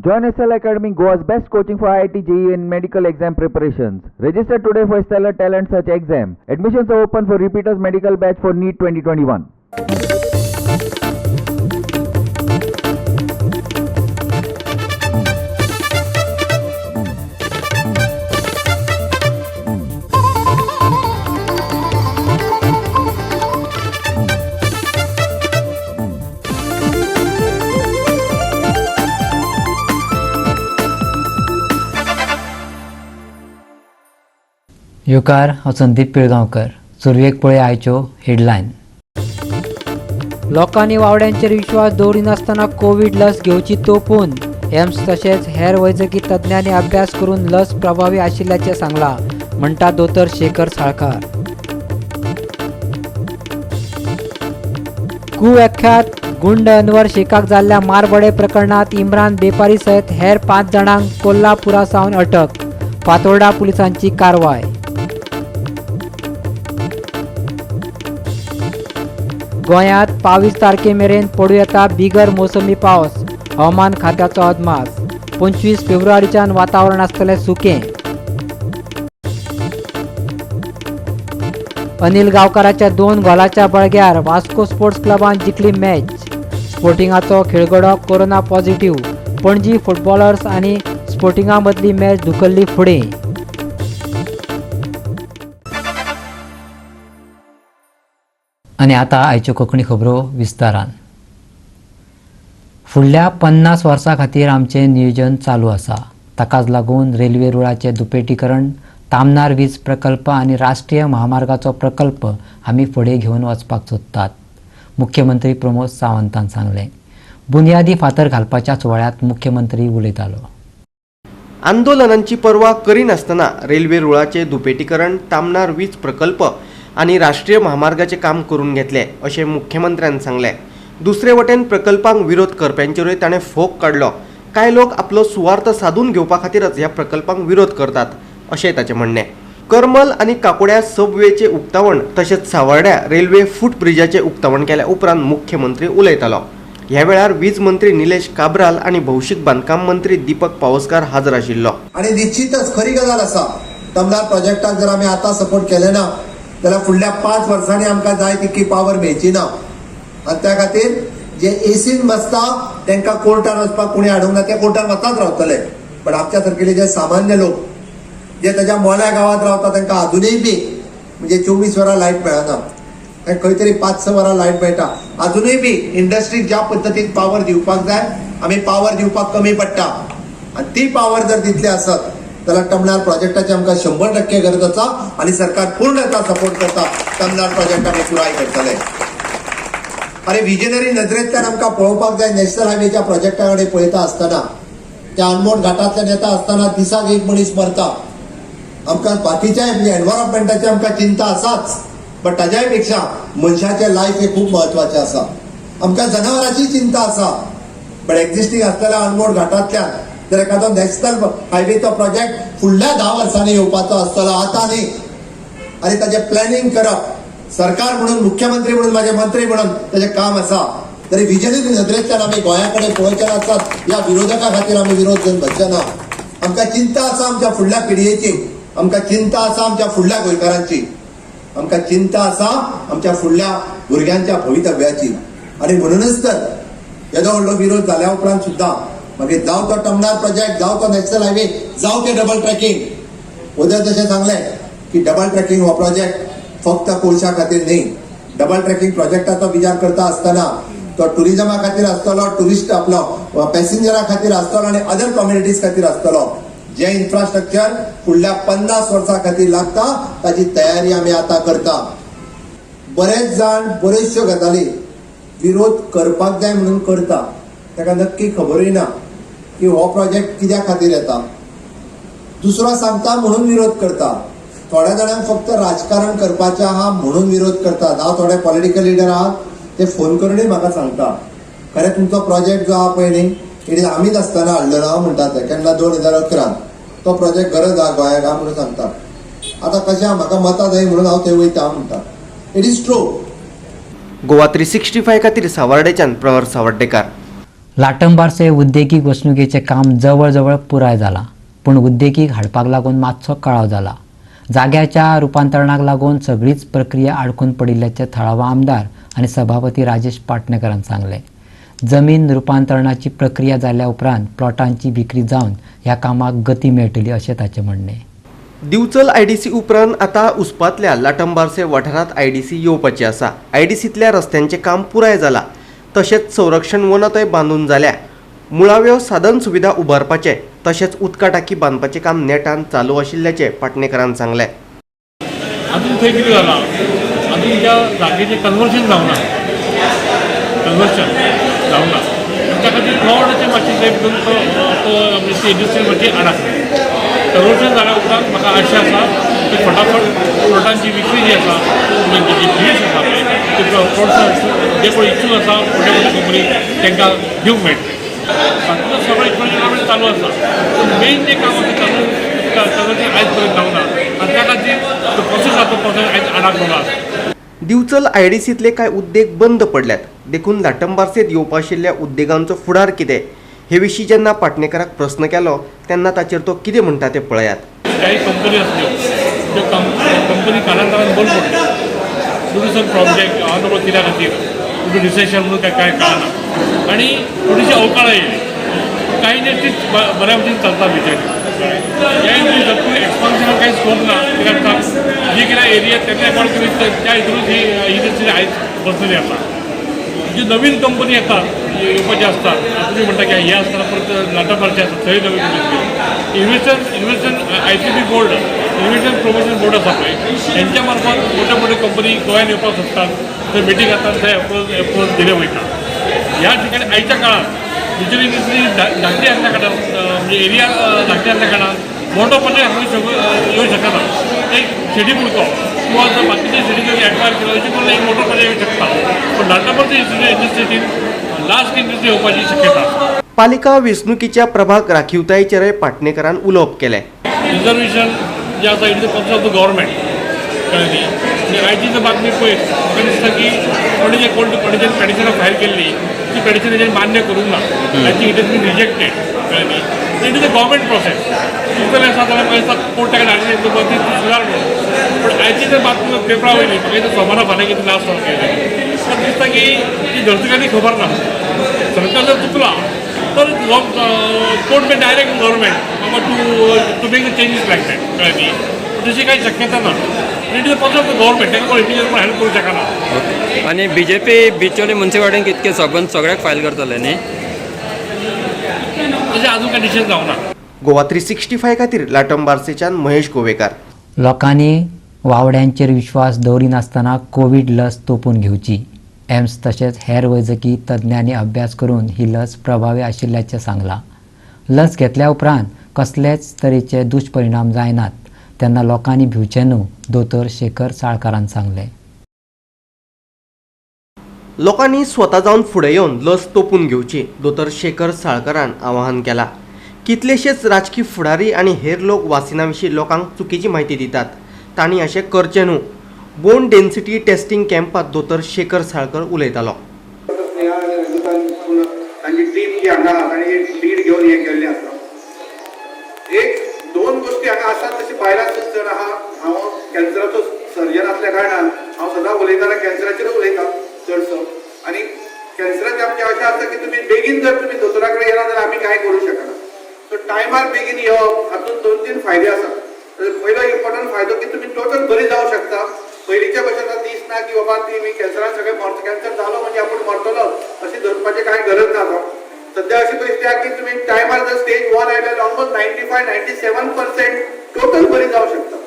Join SL Academy, Goa's best coaching for IIT, JEE and medical exam preparations. Register today for Stellar Talent Search exam. Admissions are open for repeaters medical batch for NEET 2021. युकार हांव संदीप पिळगांवकर. सुरवेक पळय आयच्यो headline. लोकांनी वावड्यांचेर विश्वास दवरिनासतना Covid लस घेवची तोपून AIIMS तशेंच हेर वैजकी तज्ञांनी अभ्यास करून लस प्रभावी आशिल्ल्याचें सांगलां, म्हणटा दोतोर शेखर साळकार. कुख्यात गुंड अनवर शेखाक जाल्ल्या मारबडे प्रकरणात इम्रान बेपारी सयत हेर 5 जाणांक कोल्हापुरा सावन अटक. फातोर्डा पुलिसांची कारवाय. गोंयांत 22 तारखे मेरेन पडूं येता बिगर मोसमी पावस. हवामान खात्याचो अदमास. 25 फेब्रुवारीच्यान वातावरण आसतलें सुकें. अनिल गांवकाराच्या 2 गोलाच्या बळग्यार वास्को स्पोर्ट्स क्लबान जिखली मॅच. स्पोर्टिंगाचो खेळगडो कोरोना पॉझिटिव्ह. पणजी फुटबॉलर्स आनी स्पोर्टिंगा मदली मॅच धुकल्ली फुडें. आनी आतां आयच्यो कोंकणी खबरो विस्तारान. फुडल्या 50 वर्सां खातीर आमचें नियोजन चालू आसा. ताकाच लागून रेल्वे रुळाचें दुपेटीकरण, तामनार वीज प्रकल्प आनी राष्ट्रीय महामार्गाचो प्रकल्प आमी फुडें घेवन वचपाक सोदतात, मुख्यमंत्री प्रमोद सावंतान सांगलें. बुनयादी फातर घालपाच्या सुवाळ्यात मुख्यमंत्री उलयतालो. आंदोलनांची पर्वा करिनासतना रेल्वे रुळाचे दुपेटीकरण, तामनार वीज प्रकल्प आनी राष्ट्रीय महामार्गाचे काम करून घेतले अशें मुख्यमंत्र्यान सांगलें. दुसरे वटेन प्रकल्पांक विरोध करप्यांचेरूय ताणें फोग काडलो. कांय लोक आपलो सुवार्थ साधून घेवपा खातीरच ह्या प्रकल्पांक विरोध करतात अशें ताचें म्हणणें. करमल आनी काकोड्या सबवेचे उक्तावण तशेंच सावर्ड्या रेल्वे फूट ब्रिजाचें उक्तावण केल्या उपरांत मुख्यमंत्री उलयतालो. ह्या वेळार वीज मंत्री निलेश काब्राल आनी भौशीक बांदकाम मंत्री दीपक पावसकार हाजीर आशिल्लो. आणि निश्चितच खरी गजाल आसा, तमनार प्रोजेक्टाक जर आमी आतां सपोर्ट केले ना जाल्यार फुडल्या 5 वर्सांनी आमकां जाय तितकी पावर मेळची ना. आनी त्या खातीर जे एसीन बसता तांकां कोर्टान वचपाक कोणी हाडूंक ना, ते कोर्टान वचाच रावतले. पण आमच्या सारकेले जे सामान्य लोक जे ताच्या मोल्या गांवांत रावता तांकां अजुनूय बी म्हणजे 24 वरां लायट मेळना, खंय तरी 5-6 वरां लायट मेळटा. अजुनूय बी इंडस्ट्रीक ज्या पद्दतीन पावर दिवपाक जाय आमी पावर दिवपाक कमी पडटा. आनी ती पावर जर दितली आसत जाल्यार तमनार प्रोजेक्टाची आमकां 100% गरज आसा आनी सरकार पूर्णतः सपोर्ट करता. तमनार प्रोजेक्ट आमी पुराय करतले. अरे विजनरी नदरेंतल्यान आमकां पळोवपाक जाय. नॅशनल हायवेच्या प्रोजेक्टा कडेन पळयता आसतना, त्या अनमोल घाटांतल्यान येता आसतना दिसाक एक मनीस मरता. आमकां बाकीच्या म्हणजे एनवायरमेंटाची आमकां चिंता आसाच, पण ताज्याय पेक्षा मनशाचें लायफ हे खूब म्हत्वाचें आसा. आमकां जनावरांची चिंता आसा, पण एक्झिस्टींग आसलेल्या अनमोल घाटांतल्यान जर एखादो नॅशनल हायवेचो प्रोजेक्ट फुडल्या 10 वर्सांनी येवपाचो आसतलो, आतां न्ही. आनी ताचें प्लॅनिंग करप सरकार म्हणून, मुख्यमंत्री म्हणून, माझे मंत्री म्हणून ताचें काम आसा. तरी विजनरी नदरेंतल्यान आमी गोंया कडेन पळोवचे नासतात. ह्या विरोधका खातीर आमी विरोध घेवन बसचे ना. आमकां चिंता आसा आमच्या फुडल्या पिळयेची, आमकां चिंता आसा आमच्या फुडल्या गोंयकारांची, आमकां चिंता आसा आमच्या फुडल्या भुरग्यांच्या भवितव्याची. आनी म्हणूनच तर येदो व्हडलो विरोध जाल्या उपरांत सुद्दां मागीर जावं तो टमनार प्रोजेक्ट, जावं तो नॅशनल हायवे, जावं ते डबल ट्रॅकिंग. उदय तशें सांगलें की डबल ट्रॅकिंग हो प्रोजेक्ट फक्त कोळशा खातीर न्ही. डबल ट्रॅकिंग प्रोजेक्टाचो विचार करता आसतना तो टुरिजमा खातीर आसतलो, टुरिस्ट आपलो पॅसेंजरा खातीर आसतलो आनी अदर कम्युनिटीज खातीर आसतलो. जे इन्फ्रास्ट्रक्चर फुडल्या 50 वर्सां खातीर लागता ताची तयारी आमी आतां करता. बरेच जाण बऱ्योचश्यो गजाली विरोध करपाक जाय म्हणून करता, ताका नक्की खबरूय ना की हो प्रोजेक्ट कित्या खातीर येता. दुसरो सांगता म्हणून विरोध करता. थोड्या जाणांक फक्त राजकारण करपाचें आहा म्हणून विरोध करतात. हांव थोडे पॉलिटिकल लिडर आहात ते फोन करूनय म्हाका सांगता, खरें तुमचो प्रोजेक्ट जो आहा पळय न्ही, इट आमीच आसतना हाडलेलो हांव म्हणटात ते केन्ना 2011 तो प्रोजेक्ट गरज आहा गोंयाक म्हणून सांगता. आतां कशें म्हाका मतां जाय म्हणून हांव थंय वयता म्हणटा. It is true. गोवा 365 खातीर सावर्डेच्यान प्रवर सावर्डेकार. लाटंबारचे उद्देगीक वसणुकेचे काम जवळजवळ पुराय जाला, पूण उद्देगीक हाडपाक लागून मातसो कळाव जाला. जाग्याच्या रुपांतरणाक लागून सगळीच प्रक्रिया आडकून पडिल्ल्याचे थळावा आमदार आनी सभापती राजेश पाटणेकरान सांगले. जमीन रुपांतरणाची प्रक्रिया जाल्या उपरांत प्लॉटांची विक्री जावन ह्या कामाक गती मेळटली अशें ताचें म्हणणें. दिवचल आयडीसी उपरांत आता उस्पातल्या लाटंबारसे वाठारांत आयडीसी येवपाची आसा. आयडीसीतल्या रस्त्यांचें काम पुराय जाला, तशेंच संरक्षण वनतय बांदून जाल्या. मुळाव्यो साधन सुविधा उबारपाचे तशेंच उदका टाकी बांदपाचें काम नेटान चालू आशिल्ल्याचें पाटणेकरान सांगलें. अजून थंय कितें जालां, अजून त्या जागेचें कन्वर्शन जावना, त्या खातीर थोडेशें मातशें थंय इंडस्ट्रियल मातशी आडाकले. कन्वर्शन जाल्या उपरांत म्हाका आशा आसा की फटाफट प्लॉटांची विक्री जी आसा, जी फीस आसा पळय ते प्लॉट्स जे कोण इच्छूक आसा मोठ्या मोठ्या कंपनी तांकां दिवंक मेळटलें. तातूंत सगळें इक्वेशन चालू आसा, पूण मेन जें काम आसा कन्वर्शन आयज पर्यंत जावना आनी त्या खातीर जो प्रोसेस आसा तो प्रोसेस आयज आडाकलेलो आसा. दिवचल आयडीसीतले कांय उद्देग बंद पडल्यात. देखून लाटंबारसेत येवपा आशिल्ल्या उद्देगांचो फुडार कितें हे विशीं जेन्ना पाटणेकराक प्रस्न केलो तेन्ना ताचेर तो कितें म्हणटा तें पळयात. काही कंपनी असल्यो ज्यो कंपनी कालांतरान बंद पडल्यो. टुरिझम प्रोजेक्ट हांव नंबर कित्या खातीर तुमी रिसेशन म्हणून काय कळना आनी थोडीशी अवकाळां येयली. काही इंडस्ट्रीज बऱ्या भशेन चलता भितर. ह्या इंडस्ट्रीज एक्सपान्शनाक कांय स्कोप ना, कित्याक जी कितें एरिया तेन्ना अकॉर्ड करून त्या हितूनच ही इंडस्ट्री आयज बसलेली आसा. जी नवीन कंपनी येतात येवपाची आसतात, तुमी म्हणटा की हे आसतना परत लाटंबारचे आसता थंय नवीन इंडस्ट्री इन्व्हेस्टन ICB board investment promotion board आसा पळय तेंच्या मार्फत मोठ्या मोठ्या कंपनी गोंयांत येवपाक सोदतात, थंय मिटींग जातात, थंय अप्रोच दिले वयता. ह्या ठिकाणी आयच्या काळात भितर इंडस्ट्री धाकटी आसल्या कारणान म्हणजे एरिया धाकटी असल्या कारणान मोठो प्रोजेक्ट हांगा येवंक शकना. एक शेडी पुरतो किंवा जर बाकीचे शेडी जर एक्वायर केलो अशें करून एक मोठो प्रोजेक्ट येवंक शकता. पण लाटंबारच्या इंडस्ट्रीतीन लास्ट इंडस्ट्री येवपाची शक्यता आसा. पालिका वेंचणुकीच्या प्रभाग राखीवतायेचेरय पाटणेकरान उलोवप केलें. रिजर्वेशन जे आसा it is the purpose of the government कळ्ळें न्ही. म्हणजे आयची जर बातमी पळयत म्हाका दिसता की कोणें पेटिशनां फायल केल्ली ती पेटिशन हेजेर मान्य करूंक ना. I think it is been rejected कळ्ळें न्ही. It is a government process. इतलें आसा जाल्यार म्हाका दिसता कोर्ट ताका धाडलें ती सुदार म्हणून. पूण आयची जर बातमी पेपरा वयली म्हाका दिसता सोमारा फाल्यां कितें लास्ट केलें म्हाका दिसता की ती धरतुकांनी खबर ना. सरकार जर चुकला तर court may direct government to make the changes like that कळ्ळें न्ही. तशी काही शक्यता ना. It is the purpose of the government ताका कोण इंडिविज्युअल पण हेल्प करूं शकना. आणि BJP बिचोली मुन्सिपालिटीन कितके सगळ्याक फायल करतले न्ही. तशें अजून काय डिसिजन जावना. गोवा 365 खातीर लाटंबारसेच्यान महेश गोवेकार. लोकांनी वावड्यांचेर विश्वास दवरिनासतना कोविड लस तोपून घेवची. एम्स तशेंच हेर वैजकी तज्ञांनी अभ्यास करून ही लस प्रभावी आशिल्ल्याचें सांगलां. लस घेतल्या उपरांत कसलेच तरेचे दुश्परिणाम जायनात तेन्ना लोकांनी भिवचें न्हू, दोतोर शेखर साळकारान सांगलें. लोकांनी स्वता जावन फुडें येवन लस तोपून घेवची, दोतोर शेखर साळकारान आवाहन केलां. कितलेशेच राजकीय फुडारी आनी हेर लोक वासिना विशीं लोकांक चुकीची म्हायती दितात. तांणी अशें करचें न्हू. बोन डेन्सिटी टेस्टिंग कॅम्पात दोतोर शेखर साळकर उलयतालो. तांची टीम जी हांगा तांणी लीड घेवन हें केल्लें आसा. एक दोन गोश्टी हांगा आसात तशी भायल्यान जर आहा. हांव कॅन्सराचो सर्जन आसल्या कारणान हांव सदां उलयताना कॅन्सराचेरूच उलयता चडसो. आनी कॅन्सराचें आमचें अशें आसता की तुमी बेगीन जर तुमी दोतोरा कडेन येना जाल्यार आमी कांय करूं शकना. सो टायमार बेगीन येवप हातूंत 2-3 फायदे आसात. पयलो इम्पॉर्टंट फायदो की तुमी टोटल बरी जावं शकता. पयलींच्या भशेन दिसना की बाबा तुमी कॅन्सरान सगळें कॅन्सर जालो म्हणजे आपूण मरतलो अशें धरपाचें कांय गरज ना. सध्या अशी परिस्थिती आहे की तुम्ही टायमार जर स्टेज 1 आयल्यार ऑलमोस्ट 95-97% टोटल बरी जावं शकता.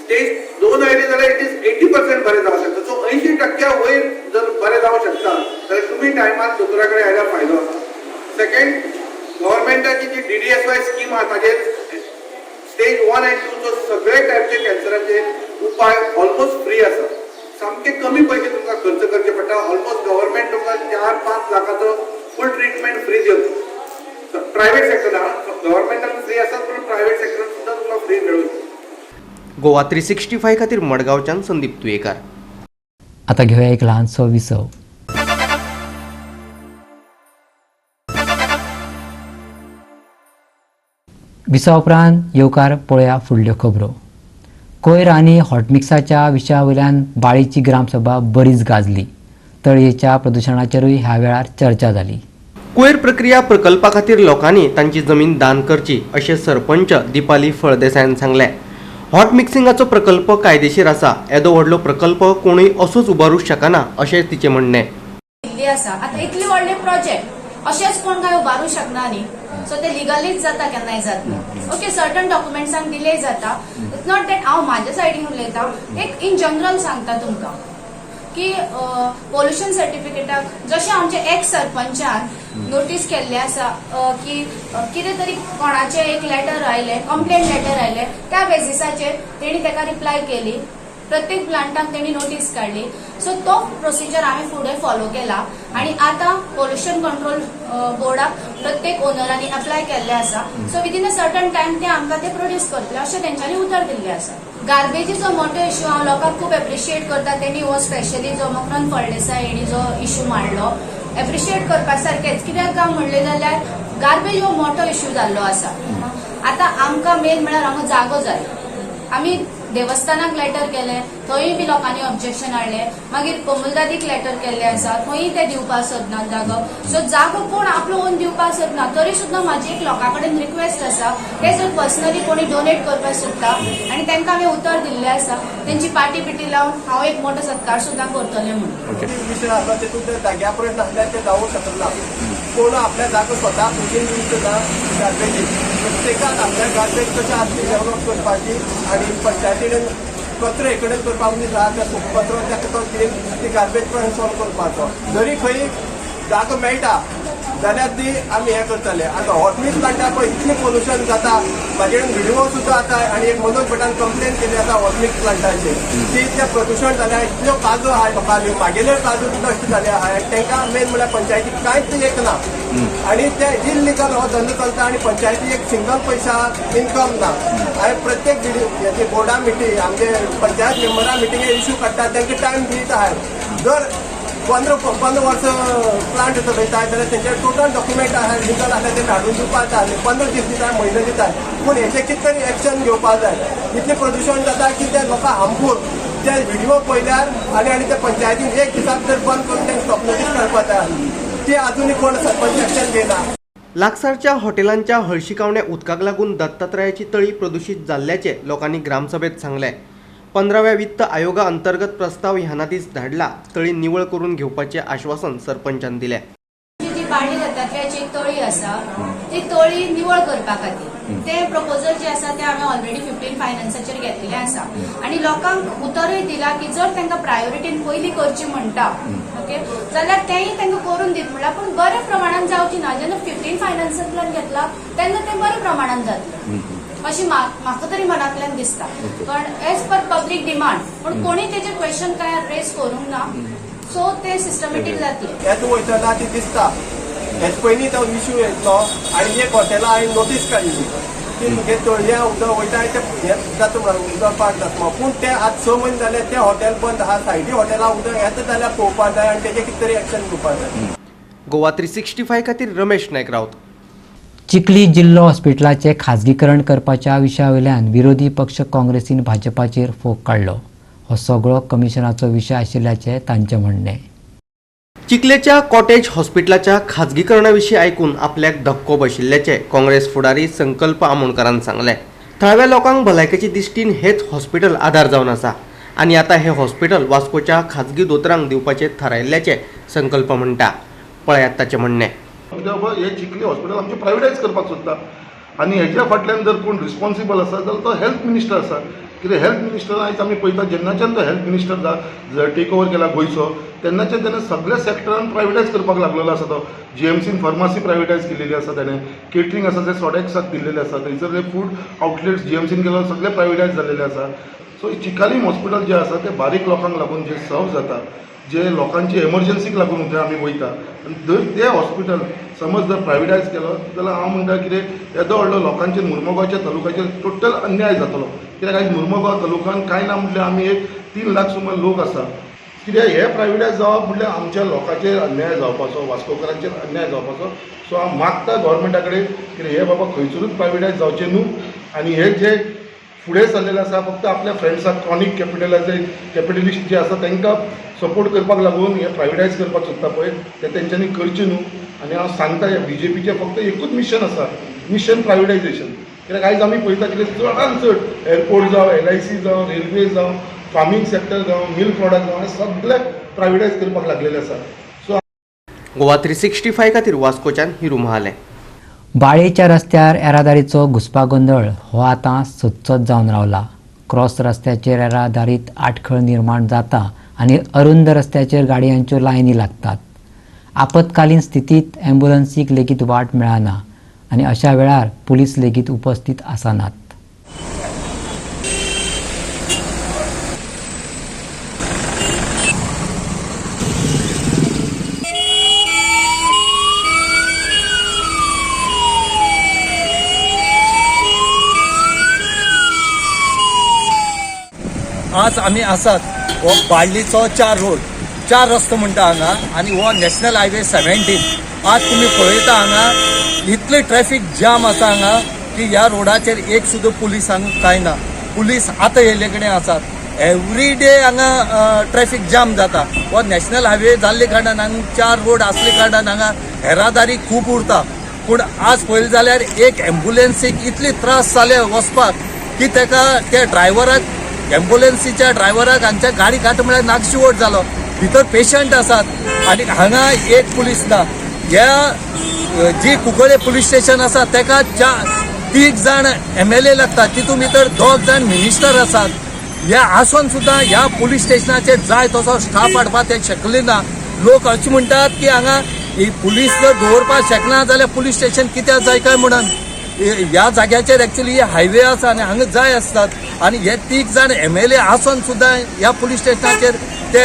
स्टेज 2 आयली जाल्यार इट इज 80% बरें जावं शकता. सो 80% वयर जर बरें जावं शकता जाल्यार तुम्ही टायमार दोतोरा कडेन आयल्यार फायदो आसा. सेकंड, गव्हर्मेंटाची जी DDSY स्कीम आसा ताजेर स्टेज 1 आनी 2 सगळे टायपचे कॅन्सराचे उपाय ऑलमोस्ट फ्री आसा. सामके कमी पयशे तुमकां खर्च करचे पडटा. ऑलमोस्ट गव्हर्मेंट तुमकां 4-5 लाखाचो फुल ट्रीटमेंट फ्री दिवता. प्रायव्हेट सेक्टरान गव्हर्मेंटान फ्री आसा पण प्रायव्हेट सेक्टरान सुद्दां तुमकां फ्री मेळूं. गोवा 365 खातीर मडगांवच्यान संदीप तुयेकार. आता घेऊया एक लहानसो विसव. विसा उपरांत येवकार पळया फुडल्यो खबरो. कोयर आनी हॉटमिक्साच्या विशया वयल्यान बाळीची ग्रामसभा बरीच गाजली. तळयेच्या प्रदूषणाचेरूय ह्या वेळार चर्चा जाली. कोयर प्रक्रिया प्रकल्पा खातीर लोकांनी तांची जमीन दान करची अशें सरपंच दिपाली फळदेसायान सांगलें. हॉट मिक्सिंगाचो प्रकल्प कायदेशीर आसा. येदो व्हडलो प्रकल्प कोणूय असोच उबारूंक शकना अशें तिचें म्हणणें. आतां इतले व्हडले प्रोजेक्ट अशेंच कोण काय उबारूंक शकना न्ही. सो ते लिगलीच जाता केन्नाय जाता. ओके, सर्टन डॉक्युमेंट्सांक डिले जाता. इट्स नॉट दॅट हांव म्हाज्या सायडीन उलयतां, एक इन जनरल सांगता तुमकां की पोल्युशन सर्टिफिकेटाक जशें आमचे एक्स सरपंचान नोटीस केल्ले आसा की कितें तरी कोणाचें एक लेटर आयलें, कंप्लेंट लेटर आयलें, त्या बेसिसाचेर तेणी ताका रिप्लाय केली. प्रत्येक प्लांटाक तेणी नोटीस काडली. सो तो प्रोसिजर आमी फुडें फॉलो केला आनी आतां पोल्युशन कंट्रोल बोर्डाक प्रत्येक ओनरांनी अप्लाय केल्ले आसा. So within a certain time ते आमकां ते प्रोड्यूस करतले अशें तेंच्यांनी उतर दिल्लें आसा. गार्बेजीचो मोठो इश्यू हांव लोकांक खूब एप्रिशिएट करता. तेणी हो स्पेशली जो मकरंद फळदेसाय हेणी जो इश्यू मांडलो एप्रिशिएट करपा सारकेंच. कित्याक काय म्हणलें जाल्यार गार्बेज हो मोठो इश्यू जाल्लो आसा. आतां आमकां मेन म्हळ्यार हांगा जागो जाय. आमी देवस्थानाक लेटर केले, थंय बी लोकांनी ऑब्जेक्शन हाडलें. मागीर कोमुलदादीक लेटर केल्ले आसा, थंय ते दिवपाक सोदनात जागो. सो जागो कोण आपलो ओन दिवपाक सोदना. तरी सुद्दां म्हाजी एक लोकां कडेन रिक्वेस्ट आसा, ते जर पर्सनली कोणी डोनेट करपाक सोदता आनी तांकां हांवें उतर दिल्लें आसा, तेंची पाटी पिटी लावन हांव एक मोठो सत्कार सुद्दां करतलें म्हणून. विशय आसा तेतून ते जाग्या पर्यंत आसल्यार ते जावंक शकना. कोण आपल्या जागो स्वता उजून दिवंक सुद्दां गार्बेजीक प्रत्येकाक आपल्या गार्बेज कशें आसली डेवलप करपाची आनी पंचायतीन कचरो हे कडेन करपाक जाय त्या कचरो त्या ती गार्बेज पण सॉल्व करपाचो. जरी खंय जागो मेळटा जाल्यार ती आमी हें करतले. आतां हॉटमिक्स प्लांटाक पळय इतलें पोल्युशन जाता. म्हाजे कडेन व्हिडिओ सुद्दां आसा आनी एक मनोज भटान कंप्लेन केली आसा हॉटमिक्स प्लांटाचेर की इतलें प्रदूशण जालें. इतल्यो काजू आहा लोकांल्यो, म्हागेल्यो काजू सुद्दां अशें जाले आहा आनी तांकां मेन म्हळ्यार पंचायतीक कांयच एक ना आनी ते इल्लिगल हो धंदो चलता आनी पंचायतीक एक सिंगल पयसा इन्कम ना. हांवें प्रत्येक हेची बोर्डा मिटींग आमचे पंचायत मेंबरां मिटिंगे इश्यू काडटा तांकां टायम दीत आहाय. जर 15 वर्स प्लांट चलयताय जाल्यार तेंचे टोटल डॉक्युमेंट आहा लिगल आसा ते हाडून दिवपाक जाय. 15 दीस दिताय, म्हयनो दिताय. पूण हेचे कितें तरी एक्शन घेवपाक जाय. इतलें प्रदूशण जाता की ते लोकांक हार्मफूल. ते व्हिडिओ पळयल्यार आनी ते पंचायतीन एक दिसाक जर बंद करून ते स्टॉप नोटीस काडपाक जाय. ते आजुनूय कोण सरपंच एक्शन घेयना. लागसारच्या हॉटेलांच्या हळशिकावण्या उदकाक लागून दत्तात्रयाची तळी प्रदूषित जाल्ल्याचे लोकांनी ग्रामसभेत सांगलें. 15व्या वित्त आयोगा अंतर्गत प्रस्ताव ह्या दीस धाडला. तळी निवळ करून घेवपाचें आश्वासन सरपंचान दिलें. जी बाळी दत्तात्रयाची एक तळी आसा ती तळी निवळ करपा खातीर ते प्रपोजल जे आसा ते हांवें ऑलरेडी 15 फायनान्साचेर घेतलेले आसा आनी लोकांक उतरूय दिला की जर तांकां प्रायोरिटीन पयली करची म्हणटा ओके जाल्यार तेंय तांकां करून दीत म्हणल्यार पूण बऱ्या प्रमाणान जावची ना. जेन्ना 15 फायनान्सांतल्यान घेतला तेन्ना तें बऱ्या प्रमाणान जातलें अशी म्हाका तरी मनांतल्यान दिसता. पण एज पर पब्लीक डिमांड पूण कोणी तेजेर क्वेश्चन काय रेज करूंक ना. सो ते सिस्टमॅटीक जातले. येत वयतना ती दिसता हेच पयलीं तो इश्यू येतलो आनी एक हॉटेलां हांवें नोटीस काडली की तुगे तळया उदक वयता ते जाता म्हणून उदक पाड जाता पूण ते आज 6 म्हयने जाले ते हॉटेल बंद आहा. सायडी हॉटेलां उदक येता जाल्यार पळोवपाक जाय आनी तेजेर कितें तरी एक्शन घेवपाक जाय. गोवा 365 खातीर रमेश नायक रावत. चिखली जिल्लो हॉस्पिटलाचे खाजगीकरण करपाच्या विशया वयल्यान विरोधी पक्ष काँग्रेसीन भाजपाचेर फोग काडलो. हो सगळो कमिशनाचो विशय आशिल्ल्याचे तांचें म्हणणें. चिखलेच्या कॉटेज हॉस्पिटलाच्या खाजगीकरणा विशीं आयकून आपल्याक धक्को बशिल्ल्याचे काँग्रेस फुडारी संकल्प आमोणकरान सांगलें. थळाव्या लोकांक भलायकेचे दिश्टीन हेच हॉस्पिटल आधार जावन आसा आनी आतां हें हॉस्पिटल वास्कोच्या खाजगी दोतोरांक दिवपाचें थारायिल्ल्याचे संकल्प म्हणटा. पळयात ताचें म्हणणें. हे चिखली हॉस्पिटल आमचे प्रायवेटायज करपाक सोदता आनी हेच्या फाटल्यान जर कोण रिस्पॉन्सिबल आसा जाल्यार तो हेल्थ मिनिस्टर आसा. कित्याक हेल्थ मिनिस्टर आयज आमी पळयता जेन्नाच्यान तो हेल्थ मिनिस्टर टेक ओवर केला गोंयचो तेन्नाच्यान ताणें सगळ्या सॅक्टरान प्रायवेटायज करपाक लागलेलो आसा. तो GMCन फार्मासी प्रायवेटायज केलेली आसा. ताणें केटरिंग आसा ते सोडेक्साक दिल्लेले आसा. थंयसर फूड आउटलेट्स GMCन केलो सगळे प्रायवेटायज जाल्लेले आसा. सो चिकालीम हॉस्पिटल जें आसा तें बारीक लोकांक लागून जे सर्व जाता जे लोकांची एमर्जन्सीक लागून थंय आमी वयता आनी जर ते हॉस्पिटल समज जर प्रायवेटायज केलो जाल्यार हांव म्हणटा कितें येदो व्हडलो लोकांचेर मुर्मगांवच्या तालुक्याचेर टोटल अन्याय जातलो. कित्याक आयज मुर्मगांव तालुक्यान कांय ना म्हटल्यार आमी एक 3 लाख सुमार लोक आसा. कित्याक हे प्रायवेटायज जावप म्हटल्यार आमच्या लोकांचेर अन्याय जावपाचो, वास्कोकारांचेर अन्याय जावपाचो. सो हांव मागता गव्हर्मेंटा कडेन की हे बाबा खंयसरूच प्रायवेटायज जावचें न्हू. आनी हे जे फुडें सरलेले आसा फक्त आपल्या फ्रेंड्साक क्रॉनीक कॅपिटलिस्ट जे आसा तांकां सपोर्ट करपाक लागून हे प्रायवेटायज करपाक सोदता पळय ते तेंच्यांनी करचें न्हू. आनी हांव सांगता हे BJPचें फक्त एकूच मिशन आसा, मिशन प्रायवेटायजेशन. कित्याक आयज आमी पळयता की चडांत चड एअरपोर्ट जावं, LIC जावं, रेल्वे जावं, फार्मींग सेक्टर जावं, मिल्क प्रॉडक्ट जावं, हे सगळे प्रायवेटायज करपाक लागलेले आसा. सो गोवा 365 खातीर वास्कोच्यान हिरू महाले. बाळेच्या रस्त्यार येरादारीचो घुसपागोंदळ हो आतां सदचोच जावन रावला. क्रॉस रस्त्याचेर येरादारीत आडखळ निर्माण जाता आनी अरुंद रस्त्याचेर गाडयांच्यो लायनी लागतात. आपतकालीन स्थितीत ॲम्ब्युलन्सीक लेगीत वाट मेळना आनी अशा वेळार पुलीस लेगीत उपस्थित आसनात. आज आमी आसात हो बाळ्ळीचो 4 रस्तो म्हणटा हांगा आनी हो नॅशनल हायवे 17. आज तुमी पळयता हांगा इतले ट्रॅफिक जाम आसा हांगा की ह्या रोडाचेर एक सुद्दां पुलिसांक कांय ना. पुलीस आतां येयल्ले कडेन आसात. एवरी डे हांगा ट्रॅफिक जाम जाता. हो नॅशनल हायवे जाल्ले कारणान हांगा 4 रोड आसले कारणान हांगा येरादारी खूब उरता. पूण आज पळयलें जाल्यार एक एम्ब्युलन्सीक इतले त्रास जाले वचपाक की तेका त्या ड्रायव्हराक एम्ब्युलन्सीच्या ड्रायव्हराक हांगच्या गाडी काट म्हळ्यार नागशिवट जालो. भितर पेशंट आसात आनी हांगा एक पुलीस ना. ह्या जी कुंकळे पुलीस स्टेशन आसा तेका 3 जाण MLA लागतात, तितून भितर 2 जाण मिनिस्टर आसात. हे आसून सुद्दां ह्या पुलीस स्टेशनाचेर जाय तसो स्टाफ हाडपाक ते शकले ना. लोक अशें म्हणटात की हांगा पुलीस जर दवरपाक शकना जाल्यार पुलीस स्टेशन कित्याक जाय काय म्हणून. ह्या जाग्याचेर एक्चुअली हायवे आसा आनी हांगा जाय आसतात आनी हे 3 जाण MLA आसून सुद्दां ह्या पुलीस स्टेशनाचेर ते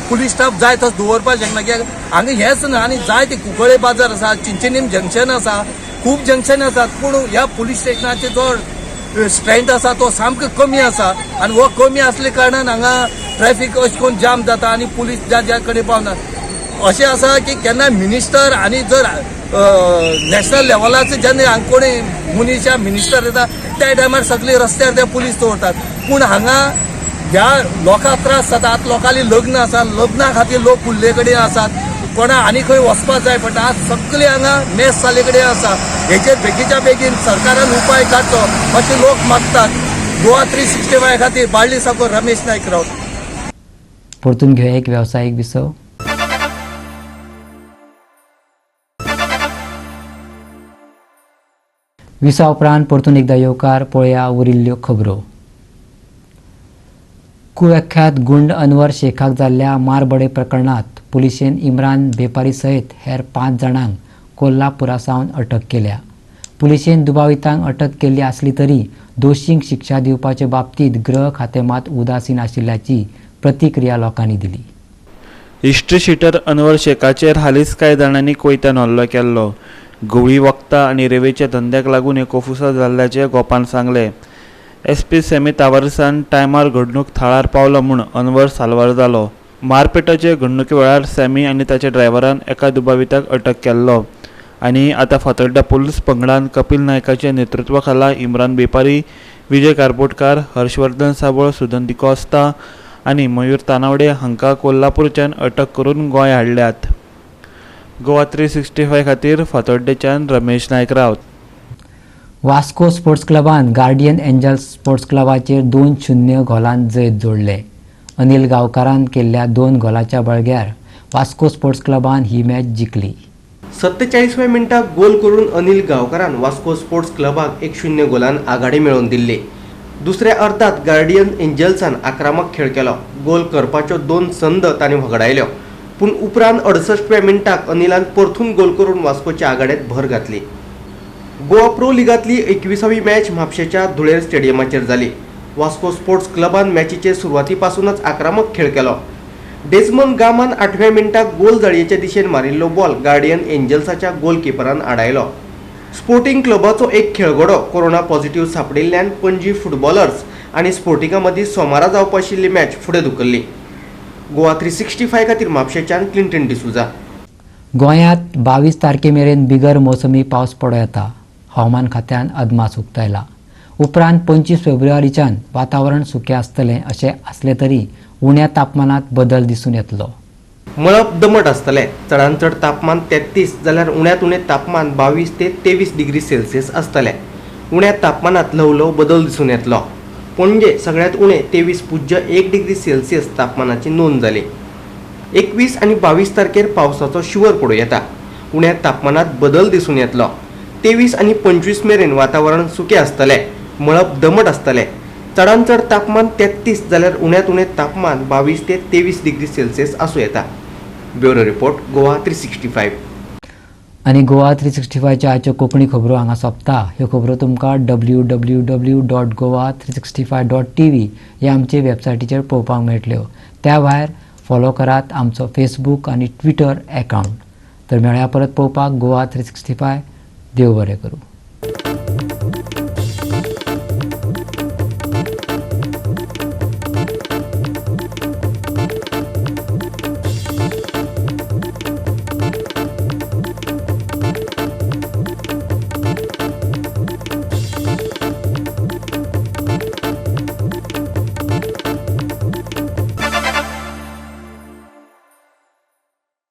पुलीस स्टाफ जाय तसो दवरपाक शकना. कित्याक हांगा हेंच ना आनी जाय ते कुंकळे बाजार आसा, चिंचनीम जंक्शन आसा, खूब जंक्शन आसात. पूण ह्या पुलीस स्टेशनाचे जो स्ट्रेंथ आसा तो सामको कमी आसा आनी हो कमी आसले कारणान हांगा ट्रॅफिक अशें करून जाम जाता आनी पुलीस ज्या कडेन पावना. अशें आसा की केन्ना मिनिस्टर आनी जर नॅशनल लेवलाचेर जेन्ना हांगा कोणी मुनीच्या मिनिस्टर येता त्या टायमार सगळे रस्त्यार ते पुलीस दवरतात. पूण हांगा ह्या लोकांक त्रास जातात. लोकांली लग्न आसा, लग्ना खातीर लोक फुडले कडेन आसात. कोणा आनी खंय वचपाक जाय पडटा. आज सगळे हांगा मेस जाले कडेन आसा. हेचेर बेगीच्या बेगीन सरकारान उपाय काडचो अशें लोक मागतात. गोवा 365 खातीर बाळ्ळी साकून रमेश नायक रावत. परतून घेऊया एक व्यावसायिक विसव. विसा उपरांत परतून एकदा येवकार पळया उरिल्ल्यो खबरो. कुख्यात गुंड अनवर शेखाक जाल्ल्या मारबडे प्रकरणात पुलिशेन इम्रान बेपारी सयत हेर 5 जाणांक कोल्हापुरासावन अटक केल्या. पुलिशेन दुबावितांक अटक केल्ली आसली तरी दोशींक शिक्षा दिवपाचे बाबतींत गृह खातें मात उदासीन आशिल्ल्याची प्रतिक्रिया लोकांनी दिली. हिस्ट्री शीटर अनवर शेखाचेर हालींच कांय जाणांनी कोयत्यान हल्लो केल्लो. गवळी वखदां आनी रेवेच्या धंद्याक लागून हे कोफुसा जाल्ल्याचे गोपान सांगले. SP सेमी तावारसान टायमार घडणूक थळार पावलो म्हूण अनवर साल्वार जालो. मारपेटाचे घडणुके वेळार सॅमी आनी ताच्या ड्रायव्हरान एका दुबाविताक अटक केल्लो आनी आतां फातोड्डा पुलीस पंगडान कपिल नायकाच्या नेतृत्वा खाला इम्रान बेपारी, विजय कारपोटकार, हर्षवर्धन साबळ, सुगंधी कोस्ता आनी मयूर तानावडे हांकां कोल्हापूरच्यान अटक करून गोंय हाडल्यात. गोवा 365 खातीर फातोड्डेच्यान रमेश नायक रावत. वास्को स्पोर्ट्स क्लबान गार्डियन एंजल्स स्पोर्ट्स क्लबाचेर 2-0 गोलान जैत जोडले. अनिल गांवकारान केल्ल्या 2 गोलाच्या बळग्यार वास्को स्पोर्ट्स क्लबान ही मॅच जिखली. 47व्या मिनटाक गोल करून अनिल गांवकारान वास्को स्पोर्ट्स क्लबाक 1-0 गोलान आघाडी मेळोवन दिल्ली. दुसऱ्या अर्धात गार्डियन एंजल्सान आक्रमक खेळ केलो. गोल करपाच्यो 2 संद तांणी वगडायल्यो. पूण उपरांत 68व्या मिनटाक अनिलान परतून गोल करून वास्कोच्या आघाड्यांत भर घातली. गोवा प्रो लिगांतली 21वी मॅच म्हापशेच्या धुळेर स्टेडियमाचेर जाली. वास्को स्पोर्ट्स क्लबान मॅचीचे सुरवाती पासूनच आक्रमक खेळ केलो. डेजमन गामान 8व्या मिनटाक गोल जाळयेच्या दिशेन मारिल्लो बॉल गार्डियन एंजल्साच्या गोलकीपरान आडायलो. स्पोर्टिंग क्लबाचो एक खेळगडो कोरोना पॉझिटिव्ह सांपडिल्ल्यान पणजी फुटबॉलर्स आनी स्पोर्टिंगा मदीं सोमारा जावपा आशिल्ली मॅच फुडें धुकल्ली. गोवा 365 खातीर म्हापशेच्यान क्लिंटन डिसूजा. गोंयांत 22 तारखे मेरेन बिगर मोसमी पावस पडो येता. हवामान खात्यान अदमास उक्तायला. उपरांत 25 फेब्रुवारीच्यान वातावरण सुकें आसतलें अशें आसलें तरी उण्या तापमानात बदल दिसून येतलो. मळब दमट आसतलें. चडांत चड तापमान 33 जाल्यार उण्यांत उणें तापमान 22 ते 23 डिग्री सेल्सियस आसतलें. उण्या तापमानात ल्हव ल्हव बदल दिसून येतलो. पणजे सगळ्यांत उणें 23.1 डिग्री सेल्सियस तापमानाची नोंद जाली. 21 आनी 22 तारखेर पावसाचो शिवर पडूं येता. उण्या तापमानात बदल दिसून येतलो. 23 आनी 25 मेरेन वातावरण सुकें आसतलें. मळब दमट आसतलें. चडांत चड तापमान 33 जाल्यार उण्यांत उणें तापमान 22 ते 23 डिग्री सेल्सियस आसूं येता. Bureau report Goa 365. आनी गोवा 365च्या आयच्यो कोंकणी खबरो हांगा सोंपता. ह्यो खबरो तुमकां www.goa365.tv ह्या आमचे वेबसायटीचेर पळोवपाक मेळटल्यो. त्या भायर फॉलो करात आमचो फेसबूक आनी ट्विटर अकावंट. तर मेळया परत पळोवपाक गोवा 365. देव बरें करूं.